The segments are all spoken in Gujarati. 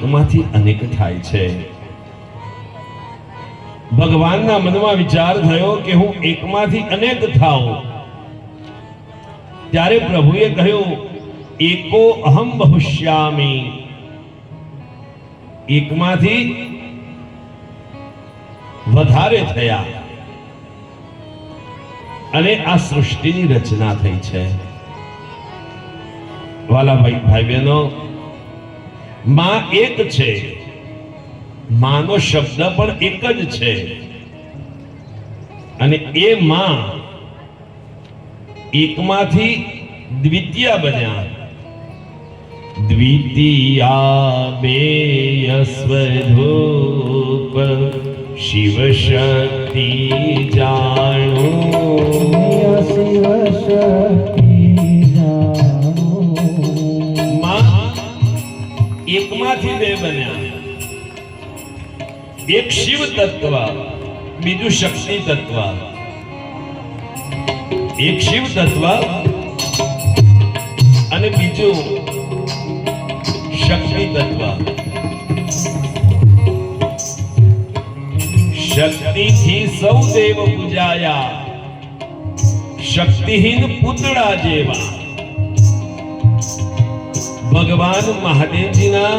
એકમાંથી અનેક થાય છે. ભગવાનના મનમાં વિચાર થયો કે હું એકમાંથી અનેક થાઉં. ત્યારે પ્રભુએ કહ્યું, એકો અહમ બહુશ્યામી. એકમાંથી વધારે થયા અને આ સૃષ્ટિની રચના થઈ છે. વાલા ભાઈ બહેનો, માં એક છે, માનો શબ્દ પણ એક જ છે અને એ માં એકમાંથી દ્વિતીય બન્યા. દ્વિતીયા બેયસ્વરૂપ શિવ શક્તિ જાણો. શિવ શક્તિ જાણો. માં એકમાંથી બે બન્યા. એક શિવ તત્વ, બીજું શક્તિ તત્વ. એક શિવ તત્વ અને બીજું શક્તિ તત્વ. શક્તિથી સૌ દેવ પૂજાયા, શક્તિહીન પૂતળા જેવા. ભગવાન મહાદેવજીના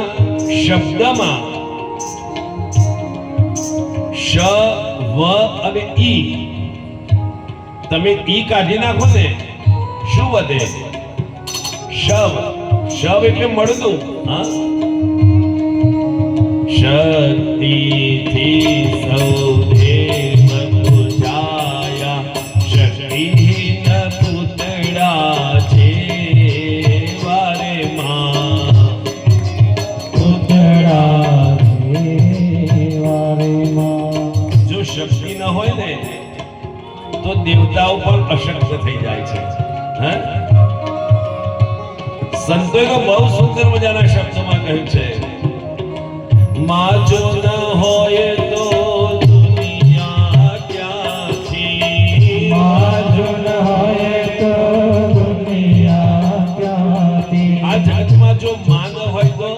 શબ્દમાં શ, વ અને ઈ, તમે ઈ કાઢી નાખો ને, શું વધે? શવ. શવ એટલે મળતું. હા, શક્તિથી સૌ દેવ પૂજાયા, શક્તિહીન પૂતળા જેવા રે માં. પૂતળા જેવા રે માં. જો શક્તિ ન હોય ને તો દેવતાઓ પણ અશક્ત થઈ જાય છે. હે, સંતોએ તો બહુ સુંદર મજાના શબ્દોમાં કહ્યું છે, માં જો ન હોય તો દુનિયા ક્યાંથી. માં જો ન હોય તો દુનિયા ક્યાંથી. આ જગતમાં જો માં ન હોય તો,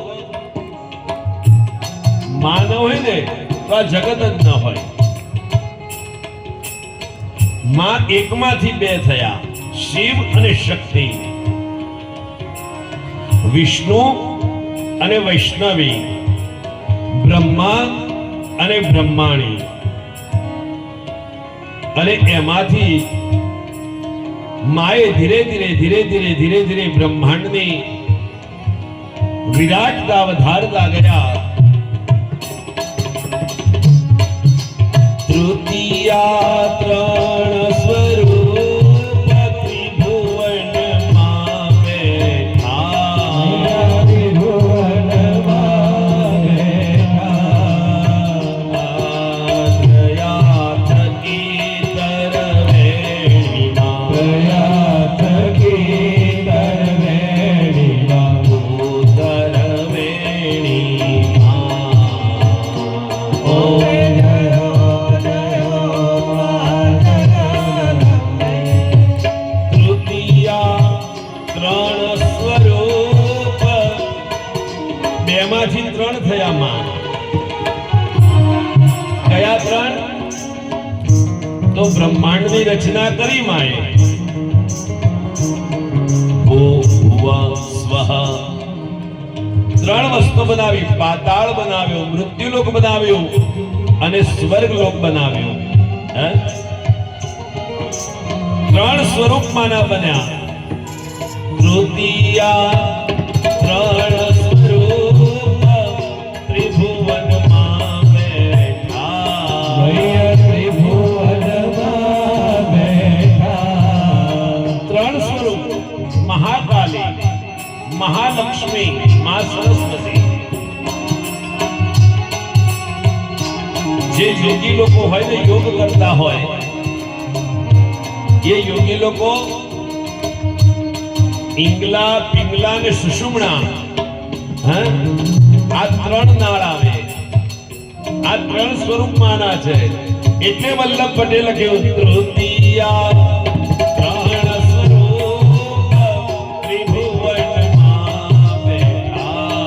માં ન હોય ને તો આ જગત જ ન હોય. માં એકમાંથી બે થયા, શિવ અને શક્તિ. વિષ્ણુ અને વૈષ્ણવી, બ્રહ્મા અને બ્રહ્માણી. અને એમાંથી માએ ધીરે ધીરે ધીરે ધીરે ધીરે ધીરે બ્રહ્માંડની વિરાટતા વધારતા ગયા. તૃતીયા ત્રણ સ્વરૂપ ત્રિભુવનમાં બેઠા. ત્રિભુવનમાં બેઠા. દયા થકી તરવેણીમાં, દયા થકી તરવેણીમાં. તરવેણીમાં. ઓ બેમાંથી ત્રણ થયા માં. કયા ત્રણ? તો બ્રહ્માંડની રચના કરી માએ. ભૂવ સ્વઃ, ત્રણ વસ્તુ બનાવી. પાતાળ બનાવ્યો, મૃત્યુલોક બનાવ્યો અને સ્વર્ગલોક બનાવ્યો. હે, ત્રણ સ્વરૂપમાંના બન્યા. તૃતીયા ત્રણ સ્વરૂપ ત્રિભુવનમાં બેઠા. ત્રિભુવનમાં બેઠા. ત્રણ સ્વરૂપ, મહાકાલી, મહાલક્ષ્મી, મા સરસ્વતી. જે યોગી લોકો હોય ને, યોગ કરતા હોય, એ યોગી લોકો પિંગલા, પિંગલા ને સુષુમ્ના, આ ત્રણ નાળ આવે. આ ત્રણ સ્વરૂપમાંના છે. એટલે વલ્લભ પટેલ કહ્યું, તૃતીયા ત્રણ સ્વરૂપ ત્રિભુવનમાં બેઠા.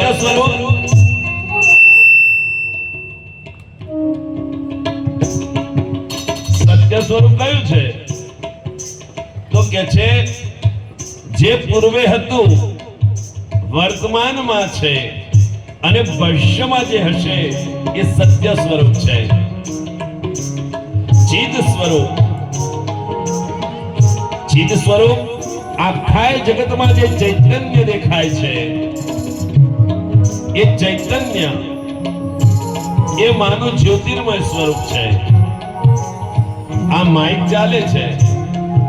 સત્ય સ્વરૂપ સત્ય સ્વરૂપ કયું છે? તો કે છે જે પૂર્વે હતું વર્તમાનમાં છે અને ભવિષ્યમાં જે હશે એ સત્ય સ્વરૂપ છે. ચિદ સ્વરૂપ, ચિદ સ્વરૂપ આખા જગતમાં જે ચૈતન્ય દેખાય છે એ ચૈતન્ય એ માનું જ્યોતિર્મય સ્વરૂપ છે. આ માઇક ચાલે છે,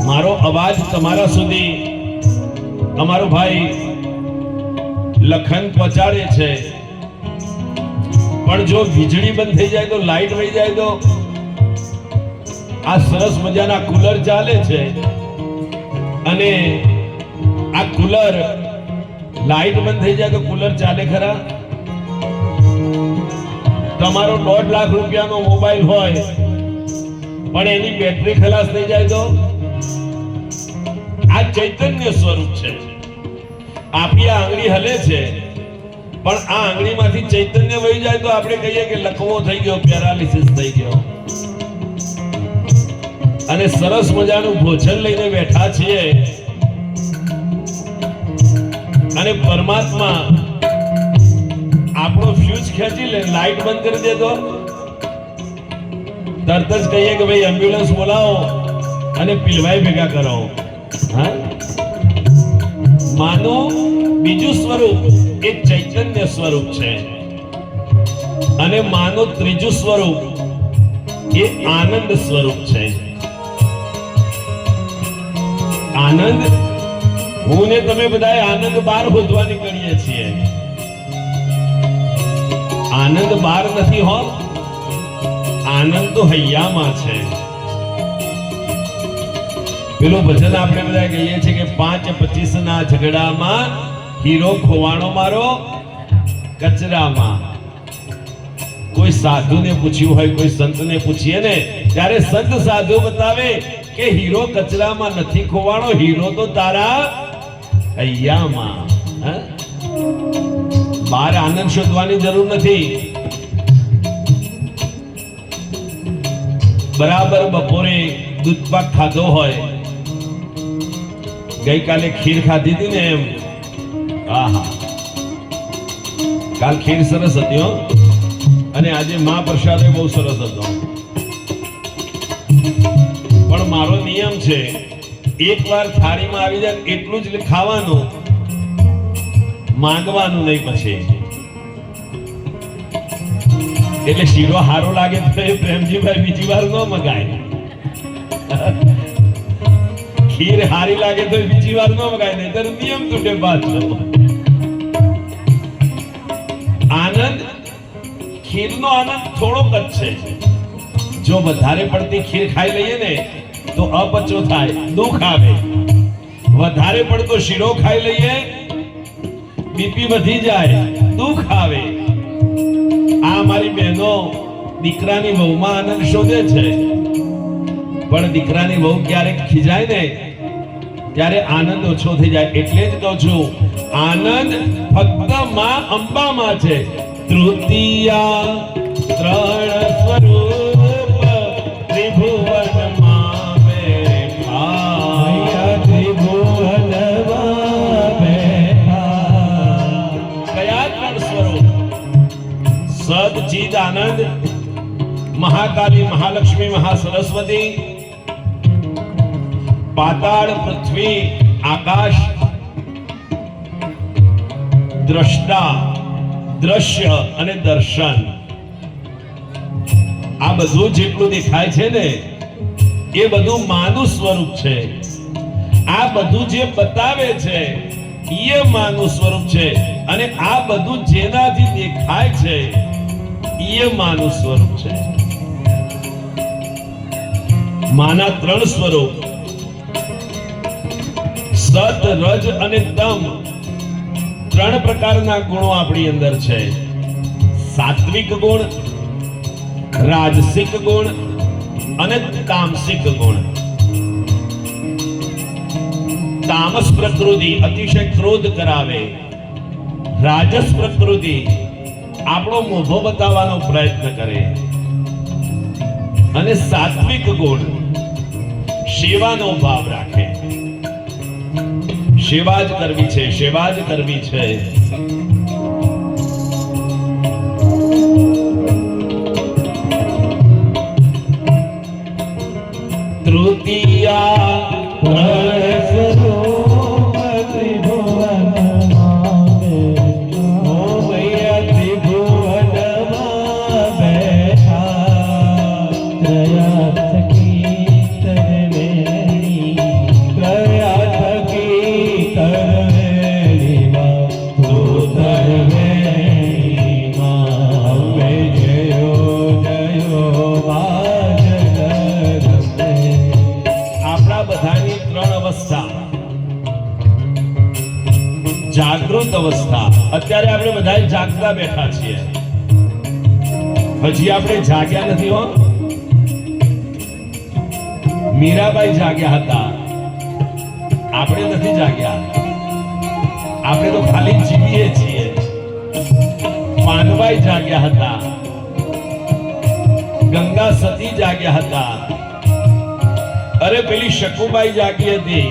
મારો અવાજ તમારા સુધી અમારો ભાઈ લખન પહોંચાડે છે, પણ જો વીજળી બંધ થઈ જાય તો, લાઈટ વહી જાય તો, આ સરસ મજાના કુલર ચાલે છે અને આ કુલર લાઈટ બંધ થઈ જાય તો કુલર ચાલે ખરા? તમારો 1.5 લાખ રૂપિયાનો મોબાઈલ હોય પણ એની બેટરી ખલાસ થઈ જાય તો? આ ચૈતન્ય સ્વરૂપ છે. આપણી આંગળી હલે છે પણ આ આંગળીમાંથી ચૈતન્ય વહી જાય તો આપણે કહીએ કે લકવો થઈ ગયો, પેરાલિસિસ થઈ ગયો. અને સરસ મજાનું ભોજન લઈને બેઠા છીએ અને પરમાત્મા આપણો ફ્યુઝ ખેંચી લે, લાઈટ બંધ કરી દે તો તરત જ કહીએ કે ભાઈ એમ્બ્યુલન્સ બોલાવો અને પીલવાઈ ભેગા કરાવો. હા, માનું બીજું સ્વરૂપ એ ચૈતન્ય સ્વરૂપ છે અને માનું ત્રીજું સ્વરૂપ એ આનંદ સ્વરૂપ છે. આનંદ, હું ને તમે બધા આનંદ બાર શોધવા નીકળીએ છીએ. આનંદ બાર નથી હો, આનંદ તો હૈયામાં છે. પેલું ભજન આપણે બધા કહીએ છીએ કે 5-25 ના ઝઘડામાં હીરો ખોવાણો મારો કચરામાં. કોઈ સાધુને પૂછ્યું હોય, કોઈ સંતને પૂછીએ ને ત્યારે સંત સાધુ બતાવે કે હીરો કચરામાં નથી ખોવાણો, હીરો તો તારા હૈયામાં. બહાર આનંદ શોધવાની જરૂર નથી. બરાબર બપોરે દૂધ પાક ખાધો હોય, ગઈકાલે ખીર ખાધી હતી ને એમ, આહા, કાલ ખીર સરસ હતી હો, અને આજે મહાપ્રસાદ બહુ સરસ હતો. પણ મારો નિયમ છે એકવાર થાળીમાં આવી જાય એટલું જ ખાવાનું, માંગવાનું નહીં પછી. એટલે શીરો હારો લાગે તો પ્રેમજીભાઈ બીજી વાર ન મગાય, ખીર હારી લાગે તો બીજી વાર ન મગાય, નહીં તો નિયમ તૂટે પાછો. આનંદ, ખીરનો આનંદ થોડોક જ છે. જો વધારે પડતી ખીર ખાઈ લઈએ ને તો અપચો થાય, દુઃખ આવે. વધારે પડતો શીરો ખાઈ લઈએ, બીપી વધી જાય, દુઃખ આવે. આ મારી બહેનો દીકરાની વહુમાં આનંદ શોધે છે, પણ દીકરાની વહુ ક્યારેક ખીજાય ને ત્યારે આનંદ ઓછો થઈ જાય. એટલે જ કહું છું, આનંદ ફક્ત માં અંબામાં છે. તૃતીયા ત્રણ સ્વરૂપ ત્રિભુવનમાં બેઠા, ત્રિભુવનમાં બેઠા. કયા ત્રણ સ્વરૂપ? સદ ચિદ આનંદ, મહાકાલી, મહાલક્ષ્મી, મહાસરસ્વતી, પાતાળ, પૃથ્વી, આકાશ, દ્રષ્ટા, દ્રશ્ય અને દર્શન. આ બધું જેટલું દેખાય છે ને એ બધું માનું સ્વરૂપ છે. આ બધું જે બતાવે છે એ માનું સ્વરૂપ છે, અને આ બધું જેનાથી દેખાય છે એ માનું સ્વરૂપ છે. માના ત્રણ સ્વરૂપ, સત, રજ અને તમ, ત્રણ પ્રકારના ગુણો આપણી અંદર છે. સાત્વિક ગુણ, રાજસિક ગુણ અને તામસિક ગુણ. તામસ પ્રકૃતિ અતિશય ક્રોધ કરાવે, રાજસ પ્રકૃતિ આપણો મોભો બતાવવાનો પ્રયત્ન કરે અને સાત્વિક ગુણ સેવાનો ભાવ રાખે. સેવા જ કરવી છે, સેવા જ કરવી છે. તૃતીયા સ્વરૂપ ત્રિભુવનમાં બેઠા. ઓ ભૈયા ત્રિભુવનમાં બેઠા. ત્રયાર્થ કીર્તનવેણી. ત્રયાર્થ કીર્તનવેણીમાં તું તરવેણીમાં. હવે જયો જયો બાજલ રમે. આપણા બધાની ત્રણ અવસ્થા. જાગૃત અવસ્થા, અત્યારે આપણે બધા જાગતા બેઠા છીએ. હજી આપણે જાગ્યા નથી હો. મીરાબાઈ જાગ્યા હતા, આપણે નથી જાગ્યા. આપણે તો ખાલી જીવીએ છીએ. પાનબાઈ જાગ્યા હતા, ગંગા સતી જાગ્યા હતા. અરે પેલી શકુબાઈ જાગી હતી.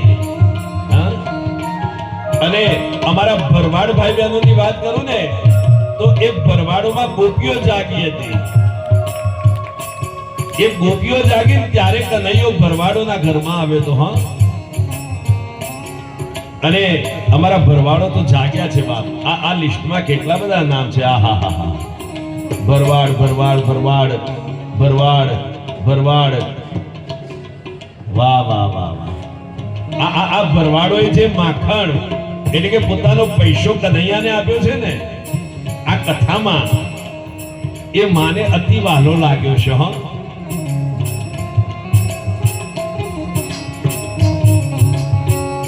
હા? અને અમારા ભરવાડ ભાઈ બહેનોની વાત કરું ને તો એ ભરવાડોમાં ગોપીઓ જાગી હતી. એ ગોપીઓ જાગી ત્યારે કનૈયો ભરવાડોના ઘરમાં આવ્યો તો. હા, અને અમારા ભરવાડો તો જાગ્યા છે બાપ. આ લિસ્ટમાં કેટલા બધા નામ છે. આ હા હા હા, ભરવાડ ભરવાડ ભરવાડ ભરવાડ ભરવાડ. વાહ વાહ વાહ વાહ. આ ભરવાડોએ જે માખણ એટલે કે પોતાનો પૈસો કનૈયાને આપ્યો છે ને, આ કથામાં એ માને અતિ વહાલો લાગ્યો છે. હો,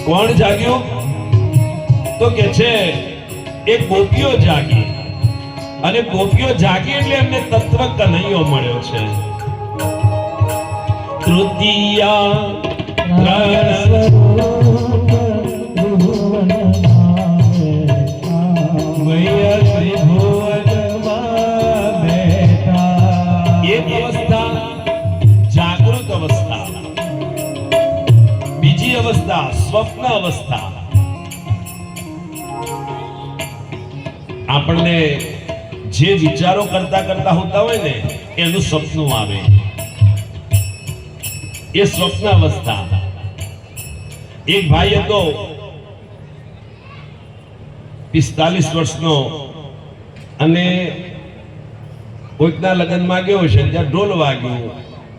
કોણ જાગ્યું તો કે છે એ ગોપીઓ જાગી. અને ગોપીઓ જાગી એટલે એમને તત્વ કનૈયો મળ્યો છે. તૃતીયા સ્વરૂપ ત્રિભુવનમાં બેઠા. ભૈયા ત્રિભુવનમાં બેઠા. એક અવસ્થા જાગૃત અવસ્થા, બીજી અવસ્થા સ્વપ્ન અવસ્થા. આપણને જે વિચારો કરતા કરતા હોતા હોય ને એનું સપનું આવે, એ સ્વપ્ન અવસ્થા. એક ભાઈ હતો 45 વર્ષનો, અને કોઈકના લગ્નમાં ગયો છે, ત્યાં ઢોલ વાગ્યું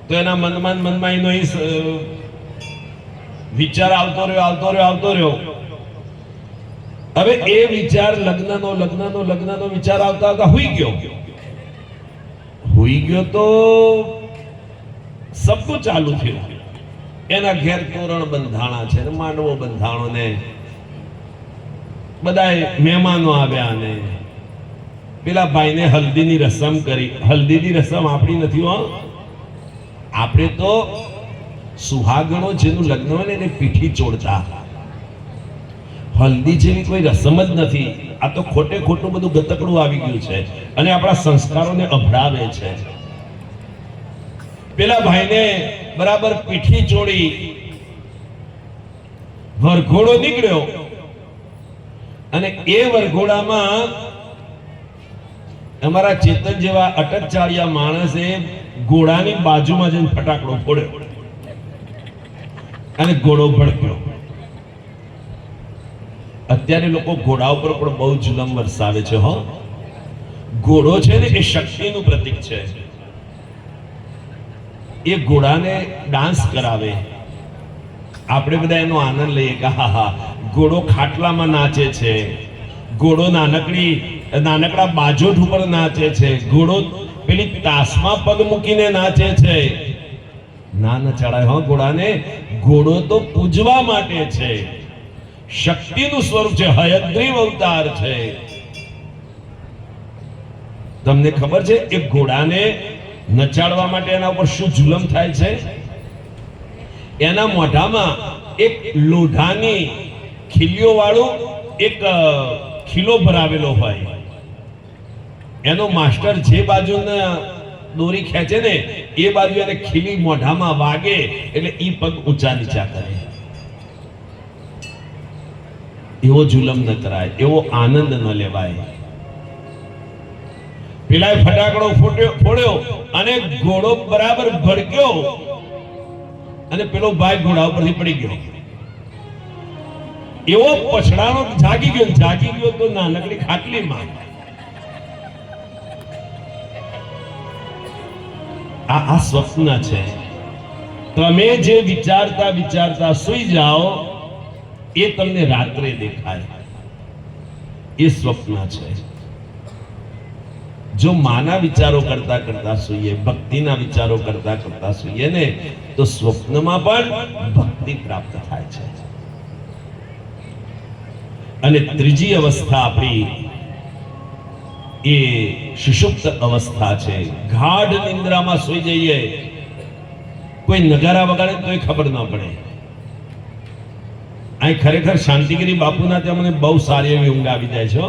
તો એના મનમાં એનો વિચાર આવતો રહ્યો. હવે એ વિચાર લગ્નનો વિચાર આવતા હુઈ ગયો તો સબનું ચાલુ થયું. એના ઘેર તોરણ બંધાણા છે ને માંડવો બંધાણો ને બધાય મહેમાનો આવ્યા ને પેલા ભાઈને હલ્દીની રસમ કરી. હલ્દીની રસમ આપણી નથી હો. આપણે તો સુહાગણો જેનું લગ્ન હોય ને એને પીઠી ચોડતા. હલ્દી જેવી કોઈ રસમ જ નથી. આ તો ખોટે ખોટું બધું ગતકડું આવી ગયું છે અને આપણા સંસ્કારોને અભડાવે છે. પેલા ભાઈને બરાબર પીઠી ચોડી વરઘોડો નીકળ્યો, અને એ વરઘોડામાં અમારા ચેતન જેવા અટકચાળિયા માણસે ઘોડાની બાજુમાં જઈને ફટાકડો ફોડ્યો અને ઘોડો ભડક્યો. અત્યારે લોકો ઘોડા ઉપર પણ બહુ જુલમ વરસાવે છે. હો, ઘોડો છે ને એ શક્તિનું પ્રતીક છે. એ ઘોડાને ડાન્સ કરાવે, આપણે બધા એનો આનંદ લઈએ કે હા હા ઘોડો ખાટલામાં નાચે છે, ઘોડો નાનકડા બાજોઠ ઉપર નાચે છે, ઘોડો પેલી તાસમાં પગ મૂકીને નાચે છે. ના ચડાય હો ઘોડાને. ઘોડો તો પૂજવા માટે છે, શક્તિનું સ્વરૂપ છે, હયગ્રીવ અવતાર છે. તમને ખબર છે એ ઘોડાને નચાડવા માટે એના ઉપર શું જુલમ થાય છે? એના મોઢામાં એક લોઢાની ખીલીઓ વાળું એક ખીલો ભરાવેલો હોય, એનો માસ્ટર જે બાજુના દોરી ખેંચે ને એ બાજુ એને ખીલી મોઢામાં વાગે એટલે ઈ પગ ઊંચા નીચા કરે. એવો જુલમ ન કરાય, એવો આનંદ ન લેવાય. પેલાએ ફટાકડો ફોડ્યો અને ઘોડો બરાબર ભડક્યો અને પેલો ભાઈ ઘોડા ઉપરથી પડી ગયો. એવો પછડાનો જાગી ગયો તો નાનકડી ખાટલીમાં. આ સ્વપ્ન છે. તમે જે વિચારતા સુઈ જાઓ એ તમને રાત્રે દેખાય, એ સ્વપ્ન છે. જો માના વિચારો કરતા સુઈએ, ભક્તિના વિચારો કરતા સુઈએ ને તો સ્વપ્નમાં પણ ભક્તિ પ્રાપ્ત થાય છે. અને ત્રીજી અવસ્થા આપણી એ સુષુપ્ત અવસ્થા છે. ગાઢ નિંદ્રામાં સૂઈ જઈએ, કોઈ નગારા વગાડે તોય ખબર ન પડે. અહીં ખરેખર શાંતિગીરી બાપુના ત્યાં મને બહુ સારી એવી ઊંઘ આવી જાય છે,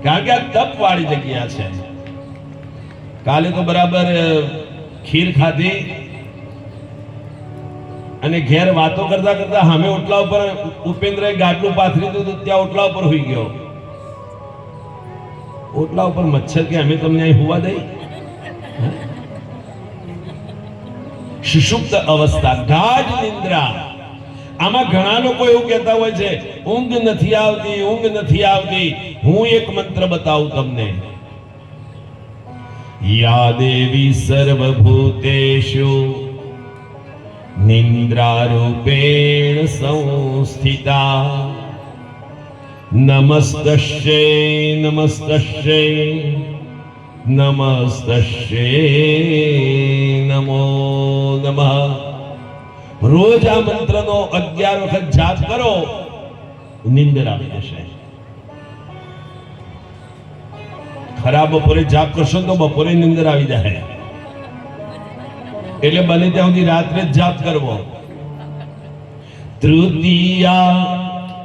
કારણ કે આ તપ વાળી જગ્યા છે. કાલે તો બરાબર ખીર ખાધી અને ઘેર વાતો કરતા સામે ઓટલા ઉપર ઉપેન્દ્રએ ગાડલું પાથરી દીધું, ત્યાં ઓટલા ઉપર હોઈ ગયો. ઓટલા ઉપર મચ્છર કે અમે તમને અહીં હોવા દઈ? સુષુપ્ત અવસ્થા, ગાઢ નિંદ્રા. આમાં ઘણા લોકો એવું કહેતા હોય છે ઊંઘ નથી આવતી. હું એક મંત્ર બતાવું તમને. યા દેવી સર્વભૂતેષુ નિંદ્રારૂપેણ સંસ્થિતા નમસ્તસ્યૈ નમો નમઃ. રોજ આ મંત્રનો 11 વખત જાપ કરો, નિંદર આવી જશે. ખરાબ બપોરે જાપ કરશો તો બપોરે નિંદર આવી જાય, એટલે બને ત્યાં સુધી રાત્રે જ જાપ કરવો. તૃતીયા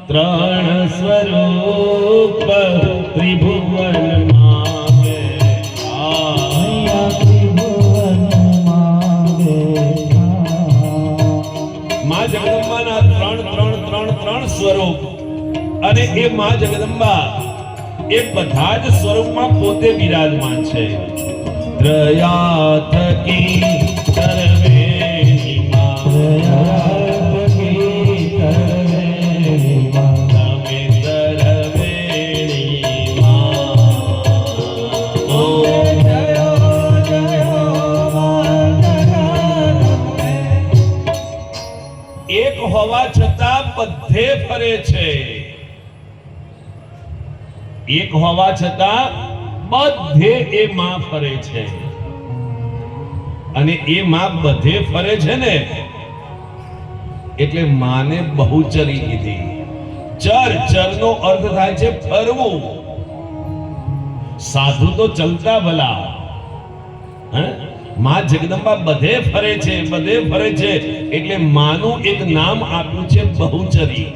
ત્રણ સ્વરૂપ ત્રિભુવન માં જગદંબાના ત્રણ સ્વરૂપ, અને એ માં જગદંબા એ બધા જ સ્વરૂપમાં પોતે બિરાજમાન છે. ત્રયાથકી એક હોવા છતાં બધે ફરે છે. એક હોવા છતાં બધે એ માં ફરે છે. અને એ માં બધે ફરે છે ને એટલે માને બહુચરી કીધી. ચરનો અર્થ થાય છે ફરવું. સાધુ તો ચલતા ભલા. માં જગદંબા બધે ફરે છે એટલે માનું એક નામ આપ્યું છે બહુચરી,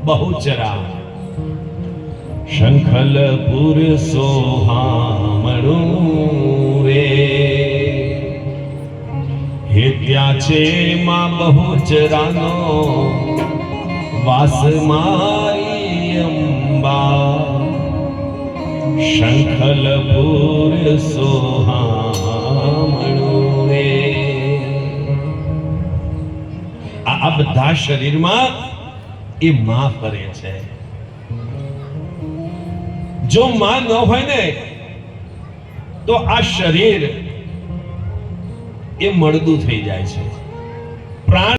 બહુચરા. શંખલપુર સોહામણું રે, હે ત્યાં છે માં બહુચરાનો વાસ મારી અંબા. શંખલપુર સોહામણું રે. આ બધા શરીરમાં એ માં ફરે છે. જો માં ન હોય ને તો આ શરીર એ મળદું થઈ જાય છે. પ્રાણ